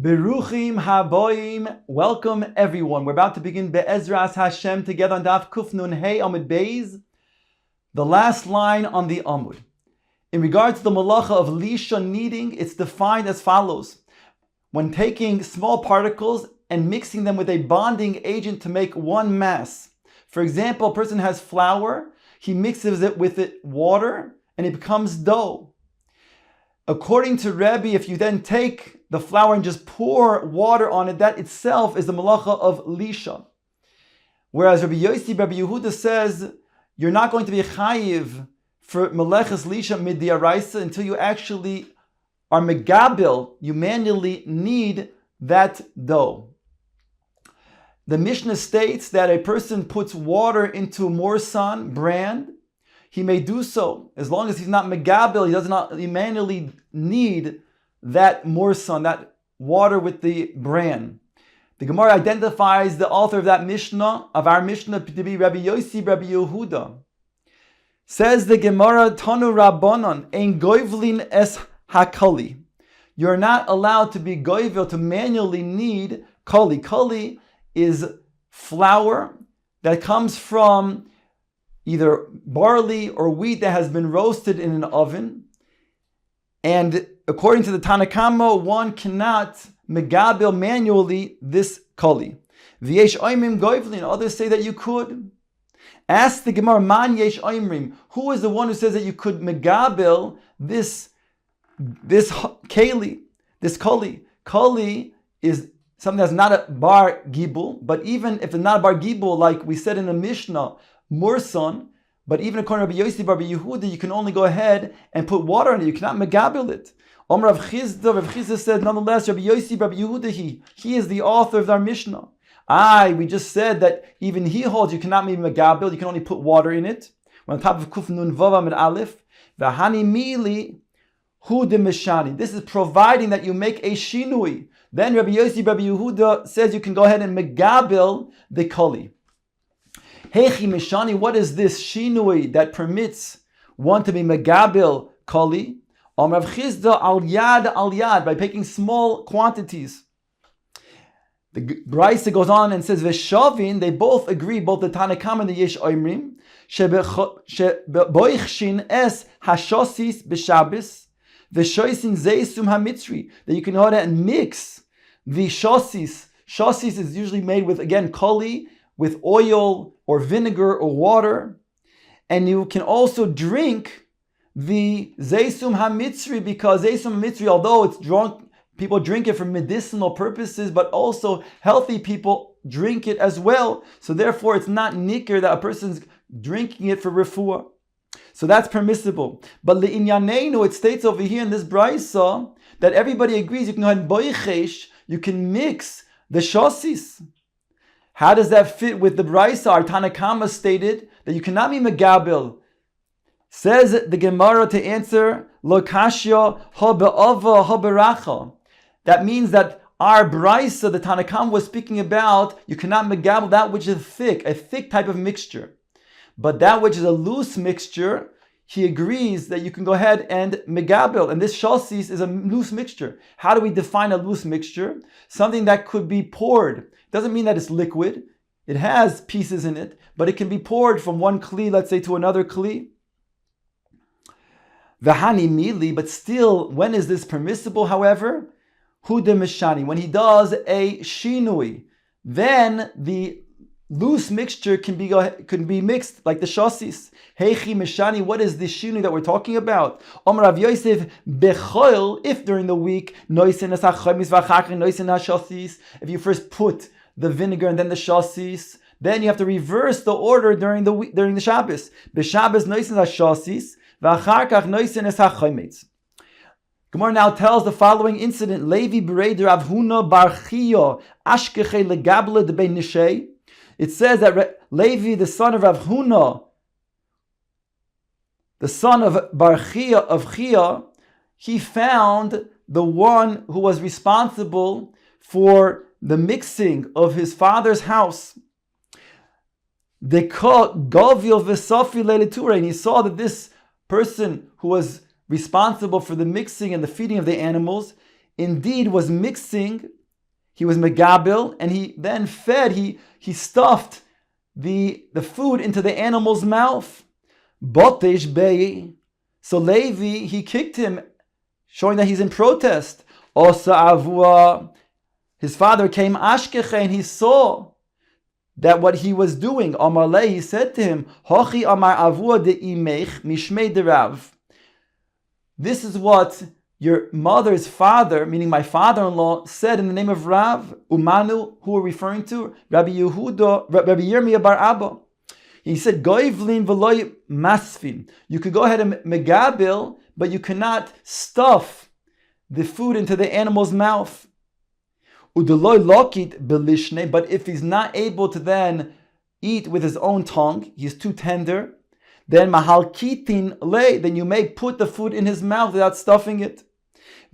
Beruchim haboim. Welcome everyone. We're about to begin Be'ezras Hashem together on Daf Kuf Nun Hey Amud Beis, the last line on the Amud. In regards to the malacha of lisha kneading, it's defined as follows. When taking small particles and mixing them with a bonding agent to make one mass. For example, a person has flour, he mixes it with water, and it becomes dough. According to Rebbe, if you then take the flour and just pour water on it, that itself is the malacha of lisha. Whereas Rabbi Yehuda says, you're not going to be chayiv for meleches lisha midiaraisa until you actually are megabil, you manually knead that dough. The Mishnah states that a person puts water into morsan, bran, he may do so as long as he's not megabil, he does not manually knead that morsan, that water with the bran. The Gemara identifies the author of that Mishnah, of our Mishnah, to be Rabbi Yehuda. Says the Gemara, Tanu Rabbanon, Ein goivlin es hakali. You're not allowed to be goivil, to manually knead kali. Kali is flour that comes from either barley or wheat that has been roasted in an oven. And according to the Tanakama, one cannot megabil manually this kali. V'yesh oimrim goivlin. Others say that you could. Ask the Gemara, man yesh oimrim. Who is the one who says that you could megabil this kali, this kali? Kali is something that's not a bar gibul, but even if it's not a bar gibul, like we said in the Mishnah, murson, but even according to Rabbi Yossi Bar Yehuda, you can only go ahead and put water on it. You cannot megabil it. Rav Chizda said, nonetheless, Rabbi Yossi Bar Yehuda, he is the author of our Mishnah. We just said that even he holds you cannot be megabil, you can only put water in it. On top of Kuf Nun Vav Amid Aleph, V'hani mili hu de meshani. This is providing that you make a shinui. Then Rabbi Yossi Bar Yehuda says you can go ahead and megabil the kali. Hechi meshani, what is this shinui that permits one to be megabil kali? Rav Chizda al yad, by taking small quantities. The Brisa goes on and says, Veshavin, they both agree, both the Tanakam and the Yesh Oimrim, Sheboichshin es hashosis b'Shabbos, Veshoisin zeisum hamitzri, that you can go ahead and mix the shosis. Shosis is usually made with, again, kali, with oil or vinegar or water. And you can also drink the zeisum hamitzri, because zeisum hamitzri, although it's drunk, people drink it for medicinal purposes, but also healthy people drink it as well. So therefore, it's not nicker that a person's drinking it for refuah. So that's permissible. But le'inyaneinu, it states over here in this brisa that everybody agrees you can go ahead and boichesh, you can mix the shosis. How does that fit with the brisa? Our Tanakama stated that you cannot be megabil. Says the Gemara to answer, lo kashya ha be'ava ha beracha. That means that our brisa, the Tanakam was speaking about, you cannot megabel that which is thick, a thick type of mixture. But that which is a loose mixture, he agrees that you can go ahead and megabel. And this shosis is a loose mixture. How do we define a loose mixture? Something that could be poured. Doesn't mean that it's liquid. It has pieces in it, but it can be poured from one kli, let's say, to another kli. V'hani mili, but still, when is this permissible, however? Hu de mishani, when he does a shinui, then the loose mixture can be mixed like the shosis. Heichi mishani, what is the shinui that we're talking about? Omer Rav Yosef bechoil, if during the week, noisen es hachomis v'achach noisen hashosis, if you first put the vinegar and then the shosis, then you have to reverse the order during the Shabbos. B'Shabbos noisen hashosis, v'achar kach noisen es hachomis. Gemara now tells the following incident. Levi Berei Rav Huna Bar Chia Ashkeche Legable de Ben Nishei. It says that Levi, the son of Rav Huna, the son of Bar Chia of Chia, he found the one who was responsible for the mixing of his father's house. And he saw that this person who was responsible for the mixing and the feeding of the animals, indeed was mixing, he was megabil, and he then fed, he stuffed the food into the animal's mouth. Botesh bei. So Levi, he kicked him, showing that he's in protest. Osa avua. His father came ashkeche, and he saw that what he was doing. Amalei, he said to him, Hochi amar avua de imech mishmei derav. This is what your mother's father, meaning my father-in-law, said in the name of Rav, Umanu, who we're referring to, Rabbi Yirmiyahu bar Abba. He said, Goivlin v'loy masfin. You could go ahead and megabil, but you cannot stuff the food into the animal's mouth. Udeloy lokit belishne. But if he's not able to then eat with his own tongue, he's too tender, then mahalkitin le, then you may put the food in his mouth without stuffing it.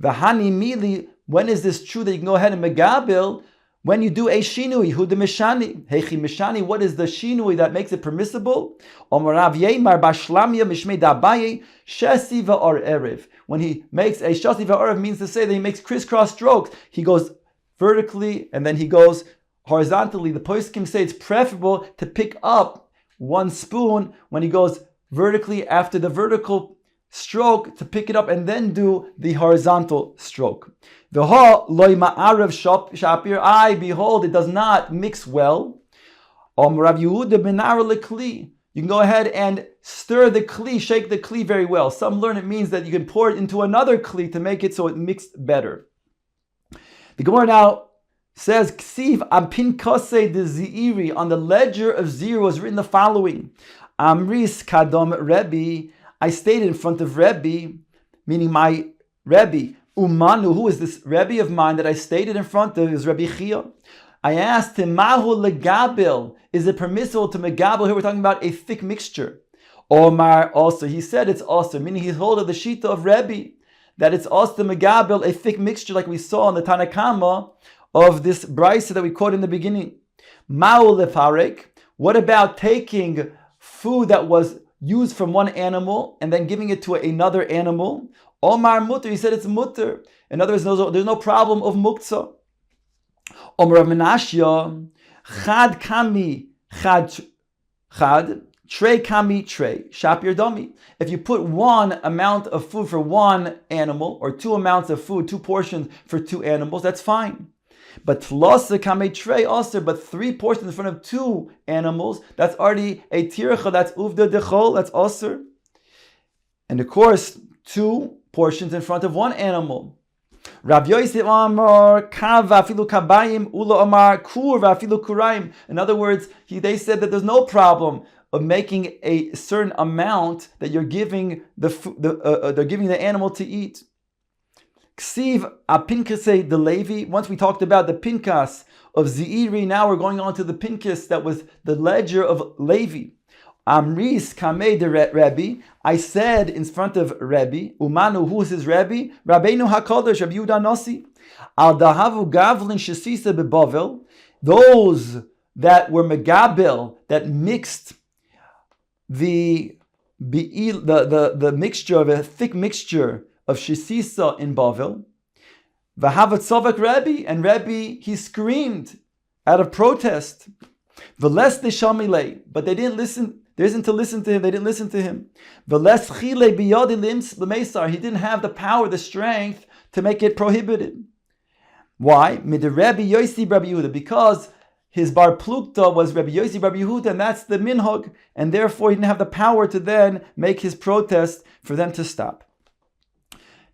V'hani mili, when is this true that you can go ahead and megabil? When you do a shinui, hu de mishani, hechi mishani, what is the shinui that makes it permissible? Omarav yeimar bashlamya mishmei dabaye shesi va'or erev. When he makes a shesi va'or means to say that he makes crisscross strokes. He goes vertically and then he goes horizontally. The poskim say it's preferable to pick up one spoon when he goes vertically after the vertical stroke, to pick it up and then do the horizontal stroke. Behold, it does not mix well. You can go ahead and stir the kli, shake the kli very well. Some learn it means that you can pour it into another kli to make it so it mixed better. The Gemara now says, Ksiv apinkase de ziiri, on the ledger of zero was written the following: Amris kadom Rebbe, I stayed in front of Rebbe, meaning my Rebbe. Umanu, who is this Rebbe of mine that I stayed in front of? Is Rebbe Chia. I asked him, Mahu legabil, is it permissible to megabil? Here we're talking about a thick mixture. Omar also, he said it's also, meaning he's hold of the shita of Rebbe, that it's also megabil, a thick mixture, like we saw in the Tanakama of this brisa that we quoted in the beginning. Ma'u lefarek. What about taking food that was used from one animal and then giving it to another animal? Omar mutter. He said it's mutter. In other words, there's no problem of muktzah. Omar Rav Menashya, chad kami chad trey kami trey shapir domi. If you put one amount of food for one animal, or two amounts of food, two portions for two animals, that's fine. But tlasa kame trey also, but three portions in front of two animals, that's already a tircha, that's uvda dechol, that's aser. And of course, two portions in front of one animal. Rav Yosef Amar kav afilu kabayim ulo amar kur afilu kuraim. In other words, they said that there's no problem of making a certain amount that you're giving they're giving the animal to eat. Ksiv apinkase de Levi. Once we talked about the pinkas of Zeiri, now we're going on to the pinkas that was the ledger of Levi. Amris kamei de Rebbe. I said in front of Rebbe, Umanu, who is his Rebbe? Rabbeinu HaKadosh, Rabbi Yehuda Nasi. Al dahavu gavlin shesisa bebavel. Those that were megabel, that mixed the mixture of a thick mixture of shesisa in Bavel. Vahavat Tzavak Rebbe, and Rebbe, he screamed out of protest. Veles deshamile, but they didn't listen. There isn't to listen to him. They didn't listen to him. Veles chile biyadi lemesar. He didn't have the power, the strength to make it prohibited. Why? Mid Rebbe Yosi Rabbi Yehuda, because his bar plukta was Rabbi Yosi Rabbi Yehuda, and that's the minhag, and therefore he didn't have the power to then make his protest for them to stop.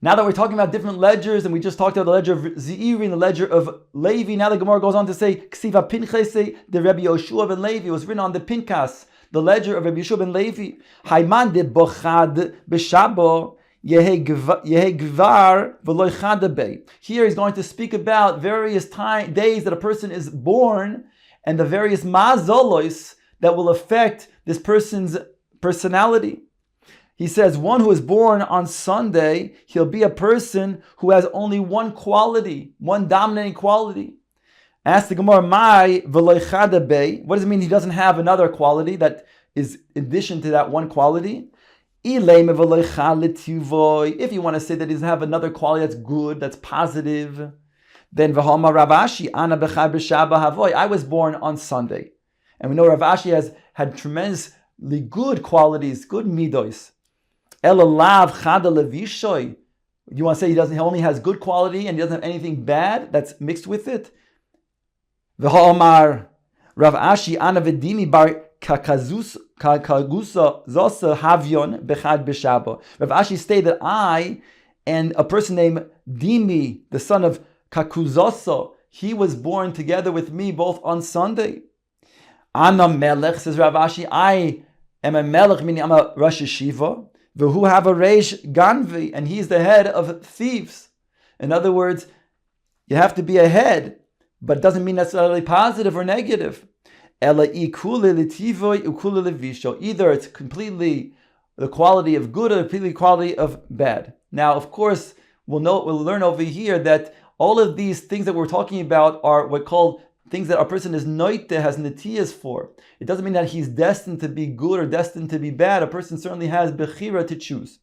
Now that we're talking about different ledgers, and we just talked about the ledger of Zeiri and the ledger of Levi, now the Gemara goes on to say, Ksiva Pinchase, the Rabbi Yoshua ben Levi, was written on the Pinkas, the ledger of Rabbi Yoshua ben Levi. Haiman de bochad b'shabo yehe gvar v'loy chadabei. Here he's going to speak about various days that a person is born, and the various mazolos that will affect this person's personality. He says, one who is born on Sunday, he'll be a person who has only one quality, one dominating quality. Ask the Gemara, "Mai v'loy chadabei." What does it mean he doesn't have another quality that is in addition to that one quality? If you want to say that he doesn't have another quality that's good, that's positive, then V'hama Rav Ashi, Ana b'chad b'Shabbat havoy. I was born on Sunday. And we know Rav Ashi has had tremendously good qualities, good midos. Elalav chada levishoy. You want to say he only has good quality and he doesn't have anything bad that's mixed with it? V'ha'omar Rav Ashi ana v'dimi bar kagusa zosa havyon bechad b'Shabbat. Rav Ashi stated that I and a person named Dimi, the son of Kakuzosa, he was born together with me both on Sunday. Ana melech, says Rav Ashi, I am a melech, meaning I'm a Rosh Yeshiva. Who have a reish ganvi, and he's the head of thieves. In other words, you have to be a head, but it doesn't mean necessarily positive or negative. Either it's completely the quality of good or completely quality of bad. Now, of course, we'll learn over here that all of these things that we're talking about are what called things that a person is noite, has netiyas for. It doesn't mean that he's destined to be good or destined to be bad. A person certainly has bechira to choose.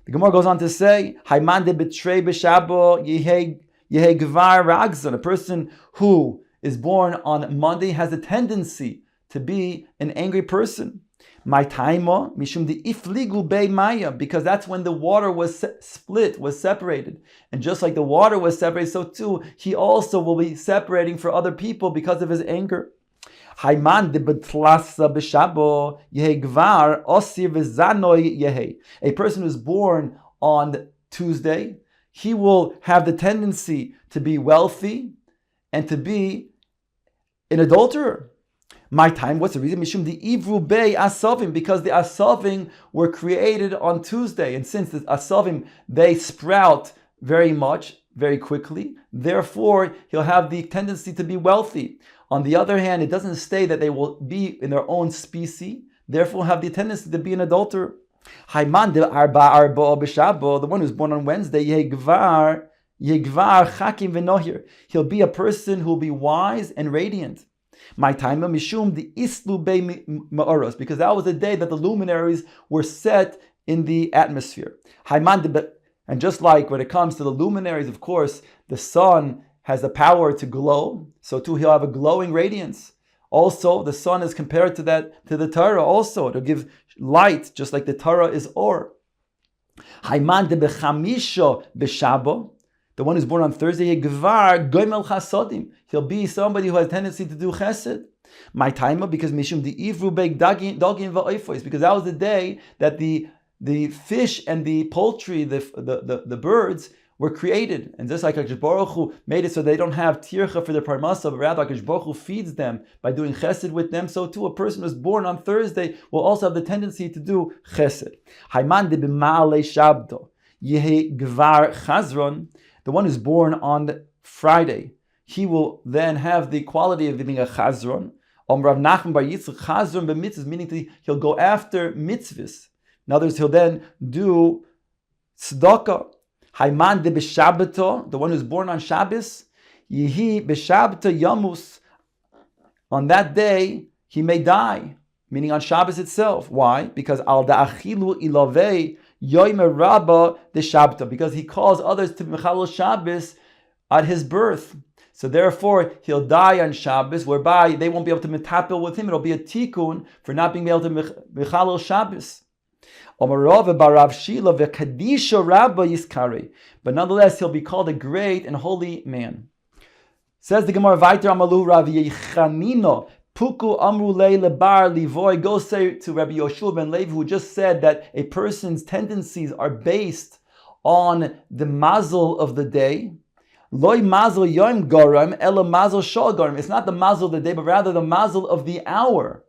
The Gemara goes on to say, Haimande betrei b'shabo yehei gvar ragzon. A person who is born on Monday has a tendency to be an angry person. My taima mishum the ifligu bei maya, because that's when the water was split, was separated, and just like the water was separated, so too he also will be separating for other people because of his anger. Haiman de betlasa b'shabo yehe gvar osir v'zanoi yehe. A person who's born on Tuesday, he will have the tendency to be wealthy and to be an adulterer. My time, what's the reason? Mishum the Ivru Bey Asavim, because the Asavim were created on Tuesday, and since the Asavim, they sprout very much, very quickly, therefore he'll have the tendency to be wealthy. On the other hand, it doesn't say that they will be in their own species, therefore have the tendency to be an adulterer. Haiman de Arba Arba B'Shabo, the one who's born on Wednesday, Yegvar Chakim V'Nohir, he'll be a person who will be wise and radiant. My time mishum the islu bei ma'oros, because that was the day that the luminaries were set in the atmosphere. And just like when it comes to the luminaries, of course, the sun has the power to glow, so too he'll have a glowing radiance. Also, the sun is compared to the Torah also to give light, just like the Torah is or. Haiman de bechamisha b'shabo. The one who's born on Thursday, he'll be somebody who has a tendency to do chesed. My time, because mishum the ivru beig dagin va'oifois, because that was the day that the fish and the poultry, the birds were created, and just like HaKadosh Baruch Hu made it so they don't have tircha for their parmasa, but rather HaKadosh Baruch Hu feeds them by doing chesed with them. So too, a person who's born on Thursday will also have the tendency to do chesed. Haiman de b'ma'alei shabdo yehi gvar chazron. The one who's born on Friday, he will then have the quality of being a chazron. Rav Nachman bar Yitzchak chazron b'mitzvahs, meaning he'll go after mitzvahs. In other words, he'll then do tzedakah. Haiman de b'shabbato, the one who's born on Shabbos, yihi b'shabbato yamus. On that day, he may die, meaning on Shabbos itself. Why? Because al da'achilu ilavei Yomi Rabba de Shabbat, because he calls others to Mechalel Shabbos at his birth. So therefore, he'll die on Shabbos, whereby they won't be able to metapel with him. It'll be a tikkun for not being able to Mechalel Shabbos. But nonetheless, he'll be called a great and holy man. Says the Gemara, Vayter Amalu Rav Yechanino, Puku Amru Lebar Livoy, go say to Rabbi Yoshua ben Levi, who just said that a person's tendencies are based on the mazel of the day. Loi mazel yom garam, ela mazel shal garam. It's not the mazel of the day, but rather the mazel of the hour.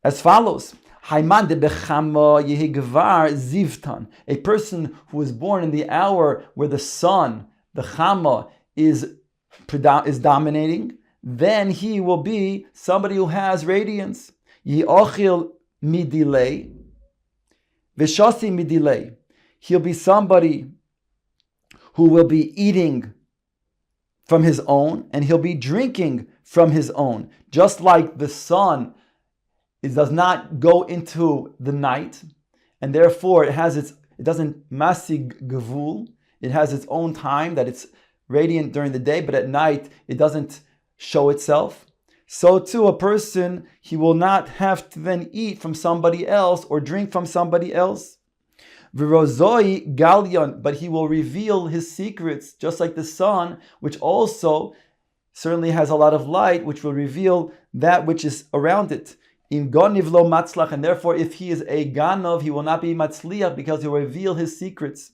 As follows. Haiman de bechama yehigvar zivtan. A person who is born in the hour where the sun, the chama, is dominating, then he will be somebody who has radiance. Ye'ochil midilei, v'shasi midilei. He'll be somebody who will be eating from his own, and he'll be drinking from his own. Just like the sun does not go into the night, and therefore it doesn't masig gevul. It has its own time that it's radiant during the day, but at night it doesn't show itself. So too, a person, he will not have to then eat from somebody else or drink from somebody else. V'rozoi galyon, but he will reveal his secrets, just like the sun, which also certainly has a lot of light, which will reveal that which is around it. Im goniv lo matzlach, and therefore if he is a ganov, he will not be matzliach because he will reveal his secrets.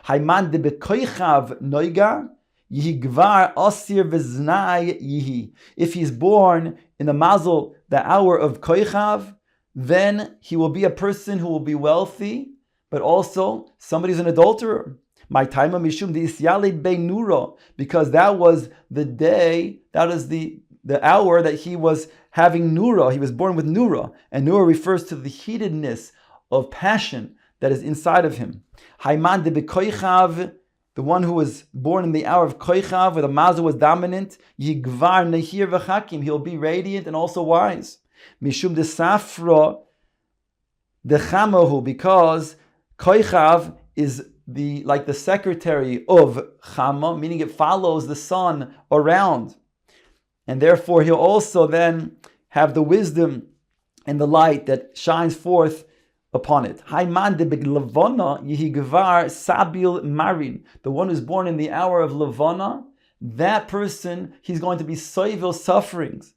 Hayman de bekoichav noiga, yihi gvar osir v'znai yihi. If he's born in the mazel, the hour of koichav, then he will be a person who will be wealthy, but also somebody who's an adulterer. My time of mishum the isyalid beinuro, because that was the day, that is the hour that he was having nura. He was born with nura, and nura refers to the heatedness of passion that is inside of him. Hayman de bekoichav, the one who was born in the hour of koichav, where the mazel was dominant. Yigvar nehir v'chakim, he'll be radiant and also wise. Mishum de safra de chamahu, because koichav is like the secretary of chama, meaning it follows the sun around. And therefore he'll also then have the wisdom and the light that shines forth upon it. Hayman de beglavona yihi gvar sabil marin. The one who's born in the hour of Levana, that person, he's going to be soivil sufferings.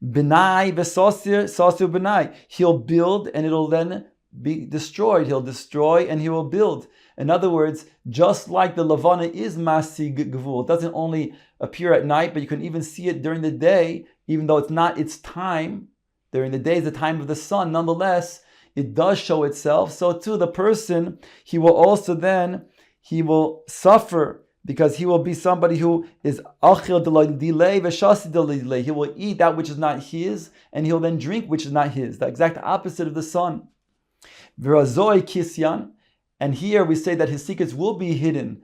Benai besosir, sosir benai. He'll build and it'll then be destroyed. He'll destroy and he will build. In other words, just like the Levana is masig gvul, it doesn't only appear at night, but you can even see it during the day, even though it's not its time. During the day is the time of the sun. Nonetheless, it does show itself. So too, the person, he will also then, he will suffer because he will be somebody who is achil delay v'shasi delay. He will eat that which is not his, and he'll then drink which is not his. The exact opposite of the sun. V'razoi kisyan. And here we say that his secrets will be hidden.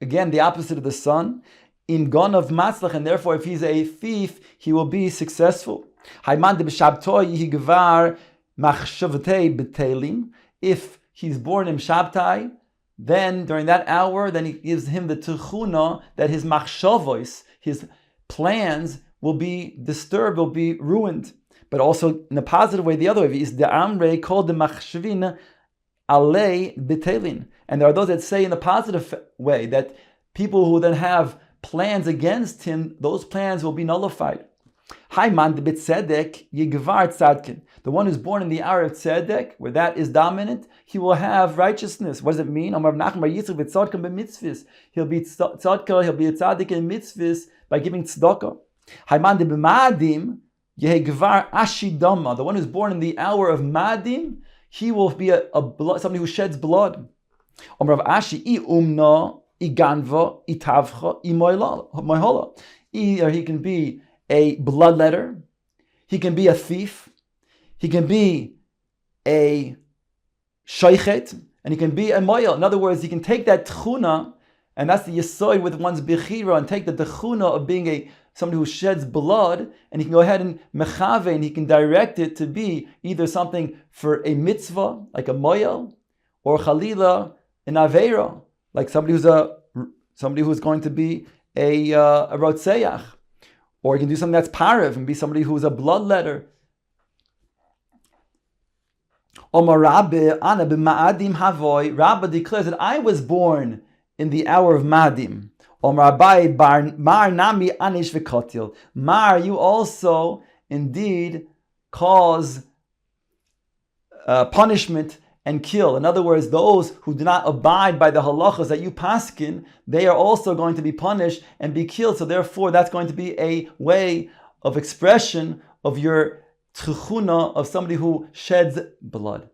Again, the opposite of the sun. In gonav matzlach, and therefore if he's a thief, he will be successful. Hayman de b'shabtoi yihi gvar machshavtei b'telim. If he's born in Shabtai, then during that hour, then he gives him the tuchuna that his machshavos, his plans will be disturbed, will be ruined. But also in a positive way, the other way is the amrei called the machshavin alei b'telin. And there are those that say in the positive way that people who then have plans against him, those plans will be nullified. Hayman de b'tzedek yigvar tzadkin. The one who's born in the hour of tzedek, where that is dominant, he will have righteousness. What does it mean? He'll be tzadka, he'll be a tzaddik in mitzvahs by giving tzedakah. Hayman de b'madim yigvar ashidama. The one who's born in the hour of madim, he will be somebody who sheds blood. Either he can be a bloodletter, he can be a thief, he can be a shoichet, and he can be a moyel. In other words, he can take that tchuna, and that's the yesoid with one's bechira, and take the tchuna of being somebody who sheds blood, and he can go ahead and mechave, and he can direct it to be either something for a mitzvah, like a moyel, or chalila, an aveira, like somebody who's going to be a rotseach. Or he can do something that's parav and be somebody who's a bloodletter. Rabba declares that I was born in the hour of Madim. Mar, you also indeed cause punishment and kill. In other words, those who do not abide by the halachas that you paskin, they are also going to be punished and be killed. So therefore, that's going to be a way of expression of your tchuna of somebody who sheds blood.